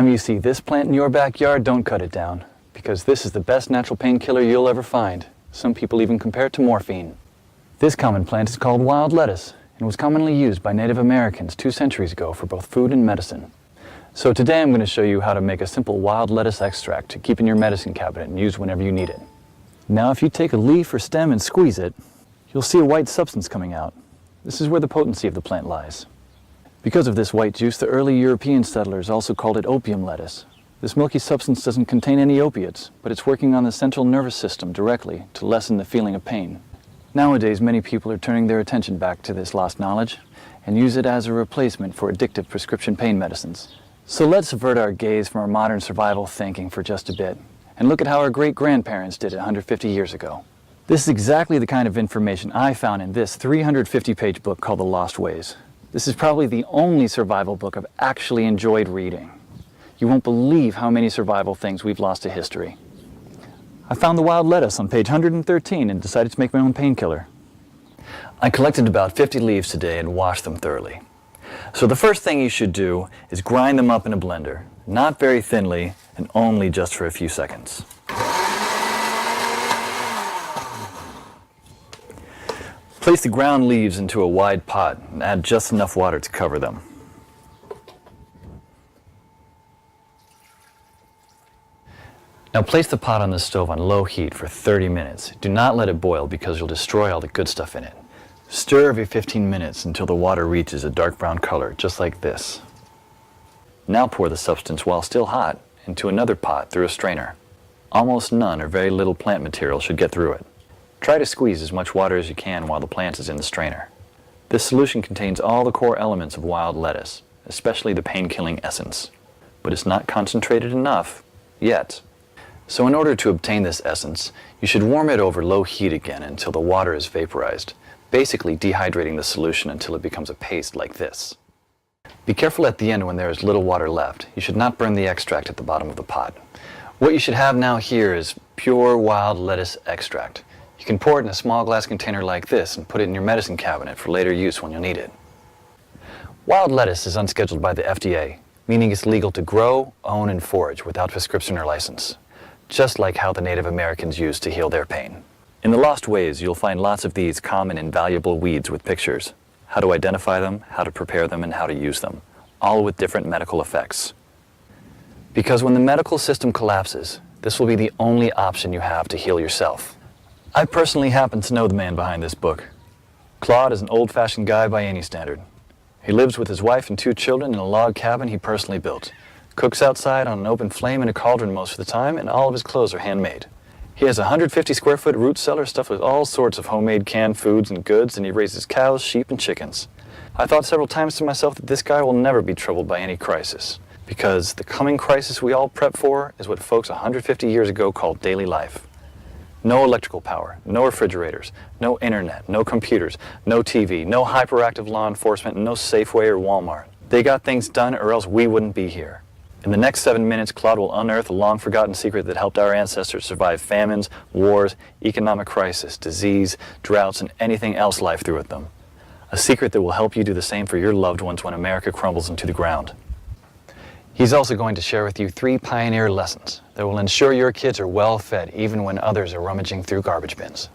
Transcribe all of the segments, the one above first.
When you see this plant in your backyard, don't cut it down, because this is the best natural painkiller you'll ever find. Some people even compare it to morphine. This common plant is called wild lettuce and was commonly used by Native Americans 2 centuries ago for both food and medicine. So today I'm going to show you how to make a simple wild lettuce extract to keep in your medicine cabinet and use whenever you need it. Now if you take a leaf or stem and squeeze it, you'll see a white substance coming out. This is where the potency of the plant lies. Because of this white juice, the early European settlers also called it opium lettuce. This milky substance doesn't contain any opiates, but it's working on the central nervous system directly to lessen the feeling of pain. Nowadays, many people are turning their attention back to this lost knowledge and use it as a replacement for addictive prescription pain medicines. So let's avert our gaze from our modern survival thinking for just a bit and look at how our great-grandparents did it 150 years ago. This is exactly the kind of information I found in this 350-page book called The Lost Ways. This is probably the only survival book I've actually enjoyed reading. You won't believe how many survival things we've lost to history. I found the wild lettuce on page 113 and decided to make my own painkiller. I collected about 50 leaves today and washed them thoroughly. So the first thing you should do is grind them up in a blender, not very thinly and only just for a few seconds. Place the ground leaves into a wide pot and add just enough water to cover them. Now place the pot on the stove on low heat for 30 minutes. Do not let it boil because you'll destroy all the good stuff in it. Stir every 15 minutes until the water reaches a dark brown color, just like this. Now pour the substance while still hot into another pot through a strainer. Almost none or very little plant material should get through it. Try to squeeze as much water as you can while the plant is in the strainer. This solution contains all the core elements of wild lettuce, especially the pain-killing essence. But it's not concentrated enough yet. So in order to obtain this essence, you should warm it over low heat again until the water is vaporized, basically dehydrating the solution until it becomes a paste like this. Be careful at the end when there is little water left. You should not burn the extract at the bottom of the pot. What you should have now here is pure wild lettuce extract. You can pour it in a small glass container like this and put it in your medicine cabinet for later use when you'll need it. Wild lettuce is unscheduled by the FDA, meaning it's legal to grow, own, and forage without prescription or license, just like how the Native Americans used to heal their pain. In The Lost Ways, you'll find lots of these common and valuable weeds with pictures, how to identify them, how to prepare them, and how to use them, all with different medical effects. Because when the medical system collapses, this will be the only option you have to heal yourself. I personally happen to know the man behind this book. Claude is an old-fashioned guy by any standard. He lives with his wife and 2 children in a log cabin he personally built. Cooks outside on an open flame in a cauldron most of the time, and all of his clothes are handmade. He has a 150-square-foot root cellar stuffed with all sorts of homemade canned foods and goods, and he raises cows, sheep, and chickens. I thought several times to myself that this guy will never be troubled by any crisis, because the coming crisis we all prep for is what folks 150 years ago called daily life. No electrical power, no refrigerators, no internet, no computers, no TV, no hyperactive law enforcement, and no Safeway or Walmart. They got things done or else we wouldn't be here. In the next 7 minutes, Claude will unearth a long-forgotten secret that helped our ancestors survive famines, wars, economic crisis, disease, droughts, and anything else life threw at them. A secret that will help you do the same for your loved ones when America crumbles into the ground. He's also going to share with you 3 pioneer lessons that will ensure your kids are well fed even when others are rummaging through garbage bins.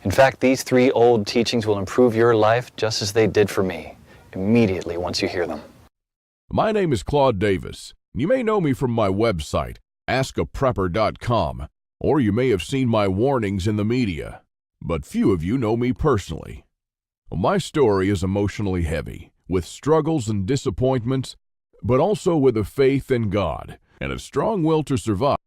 In fact, these 3 old teachings will improve your life just as they did for me, immediately once you hear them. My name is Claude Davis. You may know me from my website, askaprepper.com, or you may have seen my warnings in the media, but few of you know me personally. My story is emotionally heavy, with struggles and disappointments, but also with a faith in God and a strong will to survive.